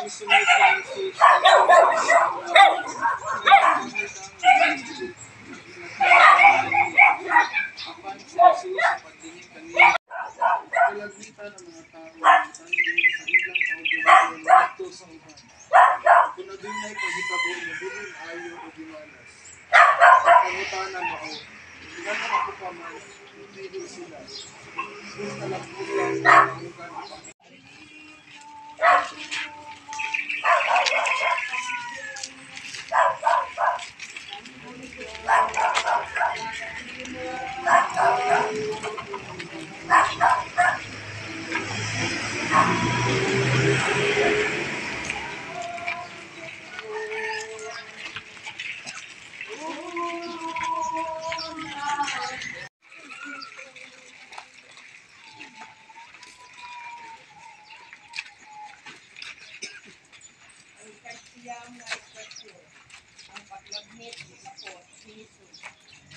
misunod sa Jesus. Apan si Jesus sa pagdinig kanila. Kalagmitan ang mga tao sa ilang kaugalingon dito sa uban. Kung adunay paghitabo nga dili ayo o gimanas. Pangutanan mao. Ilan ako pa man, hindi sila. Kung kalagmitan ang ugan. Ang paglagmit sa pot ni Jesus.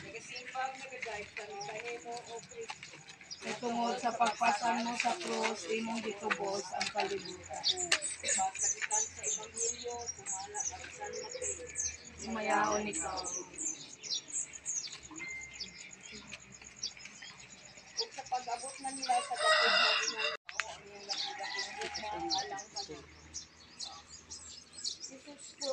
Nagasipag nagadayeg kami kahimo o Kristo. Tungod sa pagpasan mo sa krus, imong gitubos ang kalibutan. Pagkagitan sa Ebanghelyo, kumala ang San Mateo. Sumayaon ikaw. Kung sa pag-abot na nila sa dapit na ginagawa, ang iyong lakidakong buka alang kami. Jesus ko,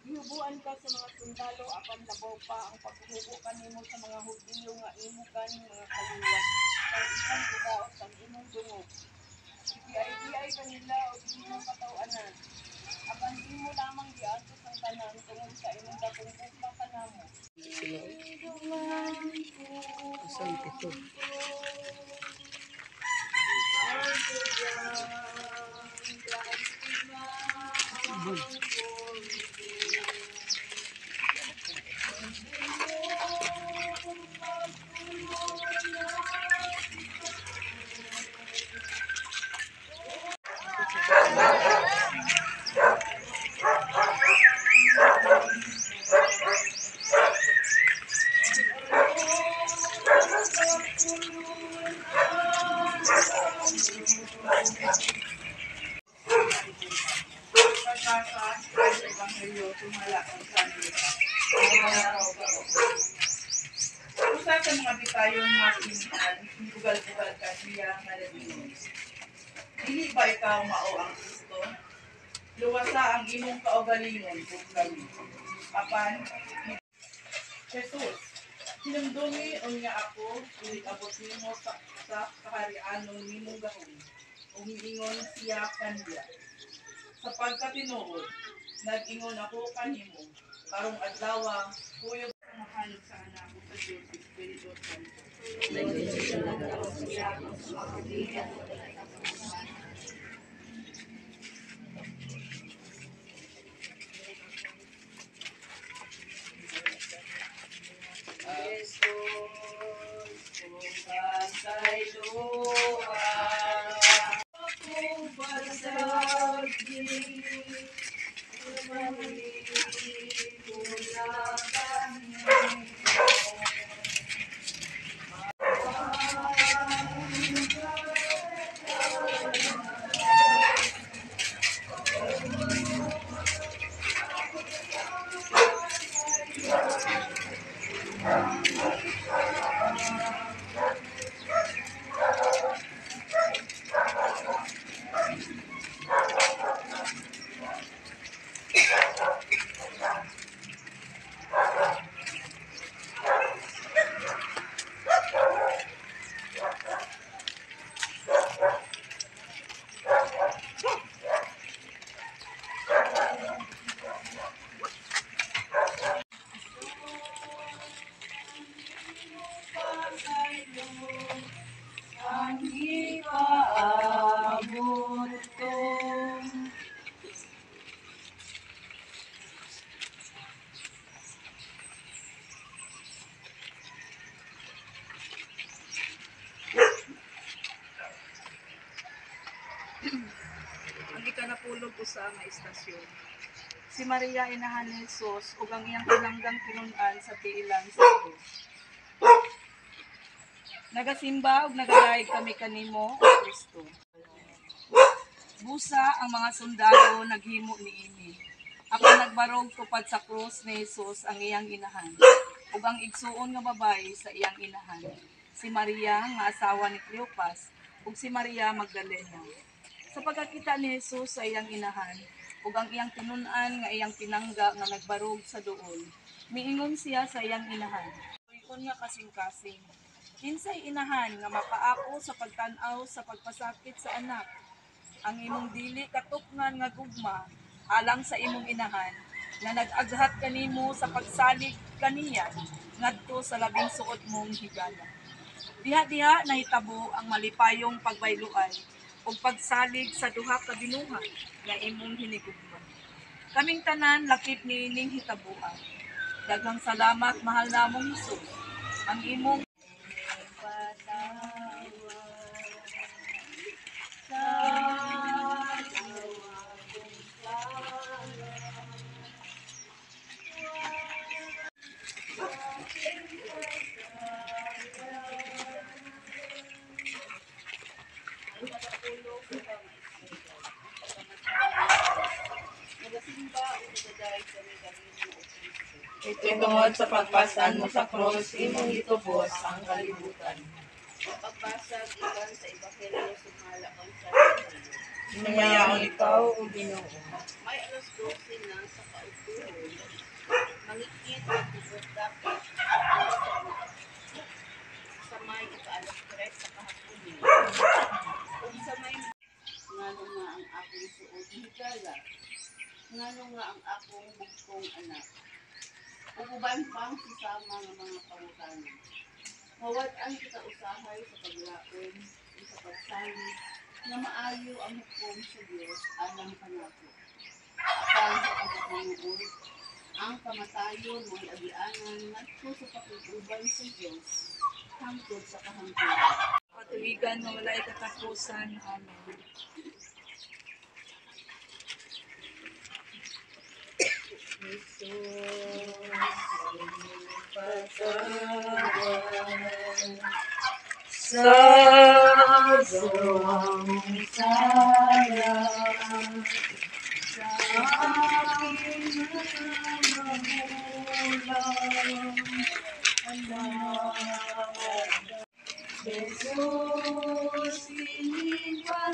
gihubuan ka sa mga sundalo, apan labaw pa ang paghubo kanimo sa mga Hudiyo nga imo kani mga kaliwat. Kay isang gidaot ang imong dungog. Ipiay-piay kanila o di mo katawanan. Apan di mo lamang giatos ang tanan tungod sa imong dakong buka kanamo. Isang ito. Pagkataas sa Ebanghelyo, tumala ang San Lucas. Usa sa mga bitayong mga kinihan, bugal-bugal ka siya nga naging. Dili ba ikaw mao ang Kristo? Luwasa ang imong kaugalingon kung kami. Apan, Jesus, hinumdumi unya ako, ulit abot nimo sa kaharianon nimong gahom. Umiingon siya kandiya. Sa pagkatinuod, nag-ingon ako kanimo, karong adlaw, kuyog mahalog sa anak ko sa Diyos, Espiritu Santo. Ang ikanapulog usa nga istasyon. Si Maria inahan ni Jesus ug ang iyang pinanggang kinun-an sa tiilan sa krus. Nagasimba ug nagadayeg kami kanimo, O Kristo. Busa ang mga sundalo naghimo niini. Apan nagbarog tupad sa krus ni Jesus ang iyang inahan, ug ang igsuon nga babae sa iyang inahan, si Maria nga asawa ni Cleopas, ug si Maria Magdalena. Sa pagkakita ni Jesus sa iyang inahan, ug ang iyang tinun-an nga iyang pinangga nga nagbarog sa duol, miingon siya sa iyang inahan, "Tuyon nga kasing-kasing. Kinsay inahan nga makaako sa pagtan-aw sa pagpasakit sa anak? Ang imong dili katukngan nga gugma alang sa imong inahan nga nag-aghat kanimo sa pagsalig kaniya ngadto sa labing suot mong higala." Diha-diha nahitabo ang malipayong pagbayloay ug pagsalig sa duha ka binuhat nga imong hinigugma. Kaming tanan lakip niining hitabuan. Daghang salamat mahal namong Hesus. Ang imong Tungod sa pagpasan mo sa krus, imong itubos ang kalibutan. Pagbasag iban sa Ebanghelyo sumala kang sa Sumayaon ikaw o Ginoo. May alas 12 na sa kautuhon. Mangikit at tubod dapat sa may ika-alas 3 sa kahaponin. Kung sa may ngano nga ang akong suot higala, ngano nga ang akong bugtong anak. Uguban pang susama ng mga pangutanan. Mawad-an kita usahay sa paglaon o sa pagsalig na maayo ang hukom sa Diyos alang kanako. Apan sa pagkakanuod, ang kamatayon mo'y agianan ngadto sa pakiguban sa Diyos hangtod sa kahangturan. patuwigan nga walay katapusan. Amen. Sa gawang saya, sa aking mga magulang, anak. Jesus, inipatawad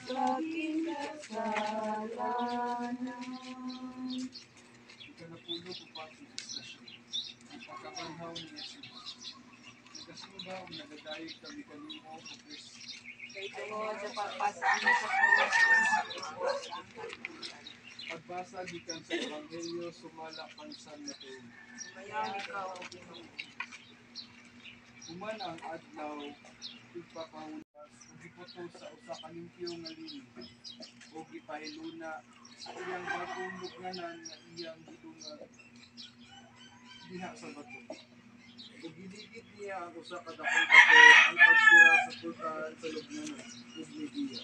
sa aking kasalanan. Ikanapulo ko pa sa istasyon. Ang pagkabanhaw ni Jesus. Nagkasuba o nagadayog kami kanimo o Kristo. Kay tungod sa pagpasan mo sa krus, Jesus ang kalibutan. Pagbasa gikan sa Ebanghelyo sumala kang San Mateo. Sumayaon ikaw o Ginoo. Human ang adlaw ipakahulas ug giputol sa usa ka limpyo nga lini ug gipahiluna sa iyang bagong lugnanan nga iyang gidungag diha sa bato. Ug giligid niya ang usa ka dakong bato ang pagsira sa pultahan sa lugnanan ug nidiya.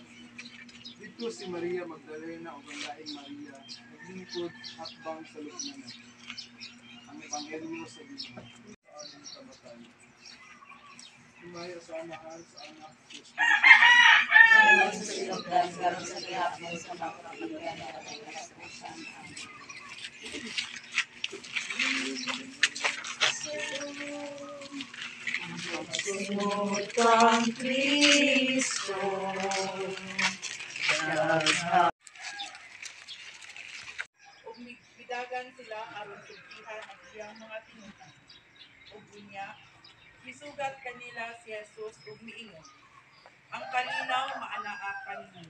Dito si Maria Magdalena o ang laing Maria naglingkod hakbang sa lugnanan. Ang Ebanghelyo sa Ginoo sa aming kamatayon. Sumaya sa amahan sa anak sa Espiritu Santo. Ngayon sa silagdan, karon sa gihapon sa mga kapamilya na may katapusan. Amen. Sunod kang Kristo, ug bidagan sila aron sultihan ang iyang mga tinunan. Ug unya, misugat kanila si Jesus ug miingon, ang kalinaw maanaakan mo.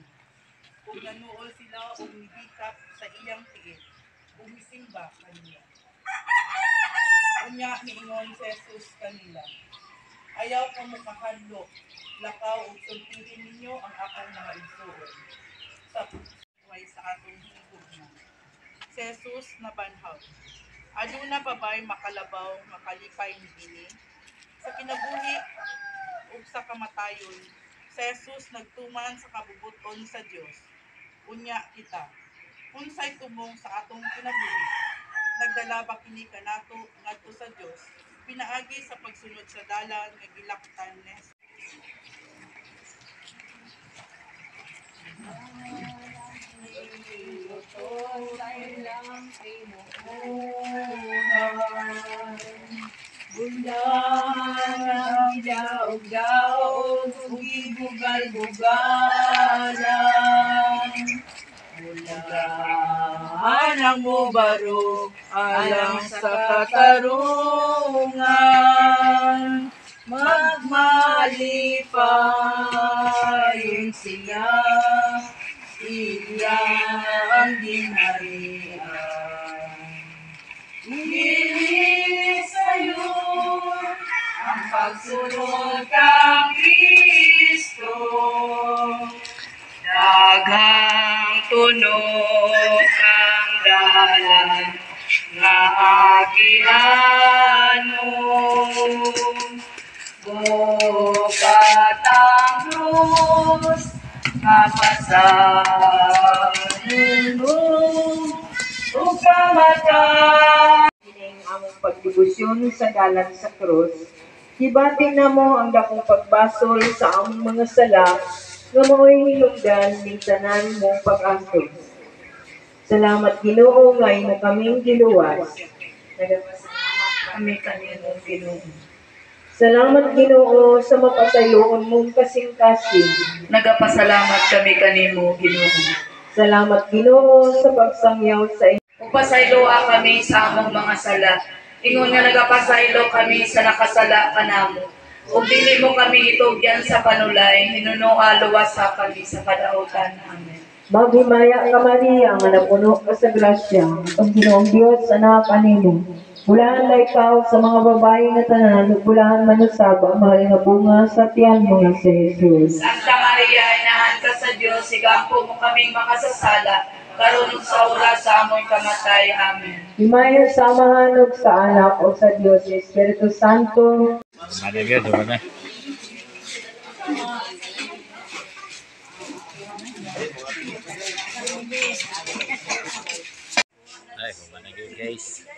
Ug nanuol sila ug nibikap sa iyang tiil ug misimba kaniya. Unya miingon si Jesus kanila, ayaw ko mo kahadlok, lakaw ug sultihin ninyo ang akong mga igsuon. Sa buhay sa atong higugma. Si Jesus nabanhaw. Aduna pa ba'y makalabaw makalipay ni ini? Sa kinabuhi ug sa kamatayon, si Jesus nagtuman sa kabubuton sa Dios. Unya kita, unsay tumong sa atong kinabuhi? Nagdala ba kini kanato ngadto sa Dios? Pinaagi sa pagsunod sa dalan nga gilaktan ni Jesus. ug ibugal-bugalan. Mulahan mo baro alang sa katarungan. Magmalipayon sila, sila ang dinarian. Hiling sa'yo ang pagsunod kang Kristo. Daghang tunok ang dalan nga agianon. Bukat ang krus kapasanon mo ug kamatay. Kining among pagdebosyon sa dalan sa krus, hibati na mo ang dakong pagbasol sa among mga sala nga mao'y hinungdan ning tanan mong pag-antos. Salamat Ginoo nga imo kaming giluwas. Nagapasalamat kami kanimong Ginoo. Salamat Ginoo sa mapasayloon mong kasing-kasing. Nagapasalamat kami kanimo, Ginoo. Salamat Ginoo sa pagsangyaw sa Upasayloa kami sa among mga sala. Ingon nga nagapasaylo kami sa nakasala kanamo. Ug dili mo kami itugyan sa panulay, hinunoa luwasa kami sa kadautan. Amen. Maghimaya ka Maria, nga napuno ka sa grasya, ang Ginoong Diyos anak kanimo. Bulahan na ikaw sa mga babae nga tanan, ug bulahan manusab ang mahal nga bunga sa tiyan mo nga si Jesus. Santa Maria, inahan ka sa Dios, sigampo mo kaming makasasala, karon ug sa oras sa among kamatay. Amen. Himaya sa amahan ug sa anak o sa Dios, Espiritu Santo. Managad, mana? Ay, managad guys.